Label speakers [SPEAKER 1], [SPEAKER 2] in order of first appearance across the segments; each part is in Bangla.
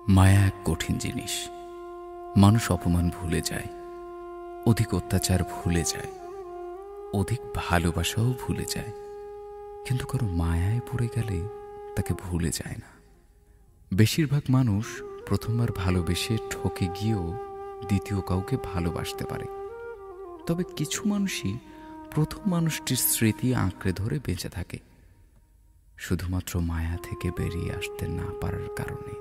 [SPEAKER 1] মায়া এক কঠিন জিনিস। মানুষ অপমান ভুলে যায়, অধিক অত্যাচার ভুলে যায়, অধিক ভালোবাসাও ভুলে যায়, কিন্তু কারো মায়ায় পড়ে গেলে তাকে ভুলে যায় না। বেশিরভাগ মানুষ প্রথমবার ভালোবেসে ঠকে গিয়েও দ্বিতীয় কাউকে ভালোবাসতে পারে। তবে কিছু মানুষই প্রথম মানুষটির স্মৃতি আঁকড়ে ধরে বেঁচে থাকে, শুধুমাত্র মায়া থেকে বেরিয়ে আসতে না পারার কারণে,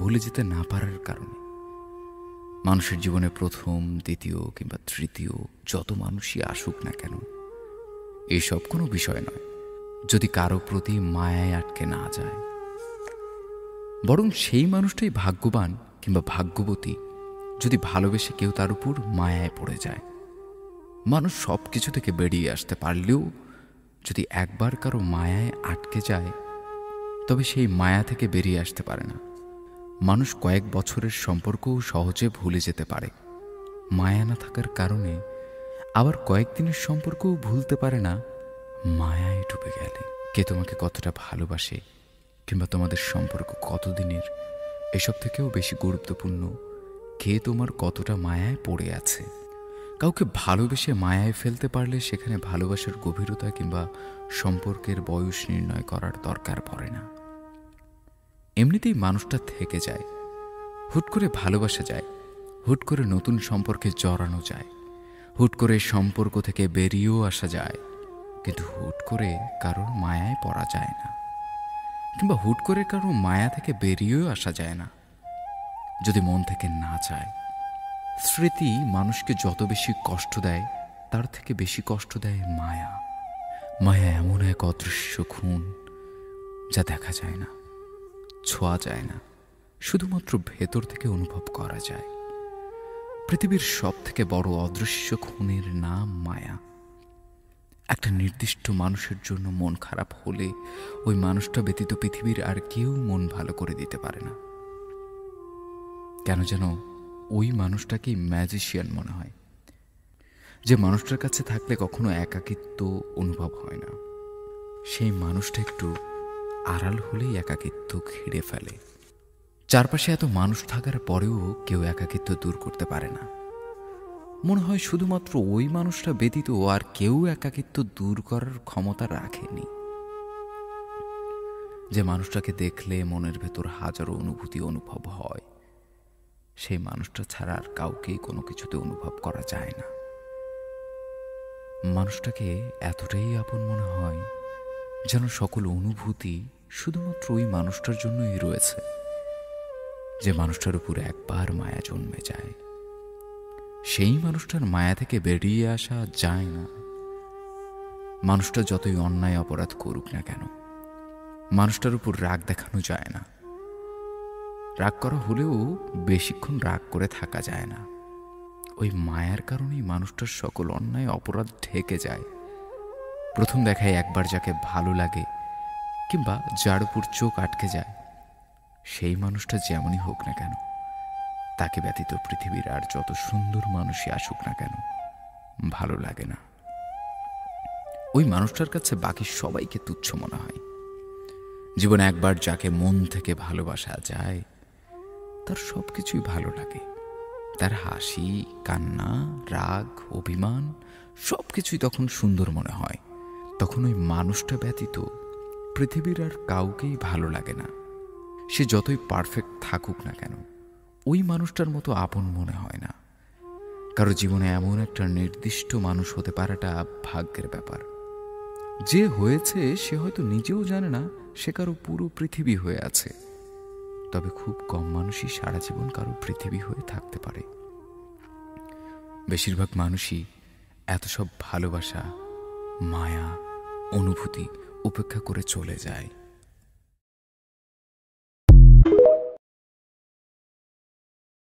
[SPEAKER 1] ভুলে যেতে না পারার কারণে। মানুষের জীবনে প্রথম, দ্বিতীয় কিংবা তৃতীয় যত মানুষই আসুক না কেন, এইসব কোনো বিষয় নয় যদি কারো প্রতি মায়ায় আটকে না যায়। বরং সেই মানুষটাই ভাগ্যবান কিংবা ভাগ্যবতী যদি ভালোবেসে কেউ তার উপর মায়ায় পড়ে যায়। মানুষ সব কিছু থেকে বেরিয়ে আসতে পারলেও যদি একবার কারো মায়ায় আটকে যায়, তবে সেই মায়া থেকে বেরিয়ে আসতে পারে না। মানুষ কয়েক বছরের সম্পর্কও সহজে ভুলে যেতে পারে মায়া না থাকার কারণে, আবার কয়েকদিনের সম্পর্কও ভুলতে পারে না মায়ায় ডুবে গেলে। কে তোমাকে কতটা ভালোবাসে কিংবা তোমাদের সম্পর্ক কতদিনের, এসব থেকেও বেশি গুরুত্বপূর্ণ কে তোমার কতটা মায়ায় পড়ে আছে। কাউকে ভালোবেসে মায়ায় ফেলতে পারলে সেখানে ভালোবাসার গভীরতা কিংবা সম্পর্কের বয়স নির্ণয় করার দরকার পড়ে না। এমনিতেই মানুষটা থেকে যায়, হুট করে ভালোবাসা যায়, হুট করে নতুন সম্পর্কে জড়ানো যায়, হুট করে সম্পর্ক থেকে বেরিয়েও আসা যায়, কিন্তু হুট করে কারোর মায়ায় পড়া যায় না, কিংবা হুট করে কারোর মায়া থেকে বেরিয়েও আসা যায় না যদি মন থেকে না চায়। স্মৃতি মানুষকে যত বেশি কষ্ট দেয়, তার থেকে বেশি কষ্ট দেয় মায়া। মায়া এমন এক অদৃশ্য খুন যা দেখা যায় না, ছোঁয়া যায় না, শুধুমাত্র ভেতর থেকে অনুভব করা যায়। পৃথিবীর সব থেকে বড় অদৃশ্য খুনের নাম মায়া। একটা নির্দিষ্ট মানুষের জন্য মন খারাপ হলে ওই মানুষটা ব্যতীত পৃথিবীর আর কেউ মন ভালো করে দিতে পারে না। কেন যেন ওই মানুষটাকেই ম্যাজিশিয়ান মনে হয়, যে মানুষটার কাছে থাকলে কখনো একাকিত্ব অনুভব হয় না। সেই মানুষটা একটু আড়াল হলেই একাকিত্ব ঘিরে ফেলে। চারপাশে এত মানুষ থাকার পরেও কেউ একাকিত্ব দূর করতে পারে না। মনে হয় শুধুমাত্র ওই মানুষটা ব্যতীত আর কেউ একাকিত্ব দূর করার ক্ষমতা রাখেনি। যে মানুষটাকে দেখলে মনের ভেতর হাজারো অনুভূতি অনুভব হয়, সেই মানুষটা ছাড়া আর কাউকেই কোনো কিছুতে অনুভব করা যায় না। মানুষটাকে এতটাই আপন মনে হয় যেন সকল অনুভূতি শুধুমাত্র ওই মানুষটার জন্যই রয়েছে। যে মানুষটার উপর একবার মায়া জন্মে যায়, সেই মানুষটার মায়া থেকে বেরিয়ে আসা যায় না। মানুষটা যতই অন্যায় অপরাধ করুক না কেন, মানুষটার উপর রাগ দেখানো যায় না। রাগ করা হলেও বেশিক্ষণ রাগ করে থাকা যায় না। ওই মায়ার কারণেই মানুষটার সকল অন্যায় অপরাধ ঢেকে যায়। প্রথম দেখায় একবার যাকে ভালো লাগে কিংবা যার উপর চোখ আটকে যায়, সেই মানুষটা যেমনই হোক না কেন, তাকে ব্যতীত পৃথিবীর আর যত সুন্দর মানুষই আসুক না কেন ভালো লাগে না। ওই মানুষটার কাছে বাকি সবাইকে তুচ্ছ মনে হয়। জীবনে একবার যাকে মন থেকে ভালোবাসা যায়, তার সবকিছুই ভালো লাগে। তার হাসি, কান্না, রাগ, অভিমান সবকিছুই তখন সুন্দর মনে হয়। তখন ওই মানুষটা ব্যতীত পৃথিবীর আর কাউকেই ভালো লাগে না। সে যতই পারফেক্ট থাকুক না কেন, ওই মানুষটার মতো আপন মনে হয় না। কারো জীবনে এমন একটা নির্দিষ্ট মানুষ হতে পারাটা ভাগ্যের ব্যাপার। যে হয়েছে সে হয়তো নিজেও জানে না সে কারো পুরো পৃথিবী হয়ে আছে। তবে খুব কম মানুষই সারা জীবন কারো পৃথিবী হয়ে থাকতে পারে। বেশিরভাগ মানুষই এত সব ভালোবাসা, মায়া, অনুভূতি উপেক্ষা করে চলে যায়।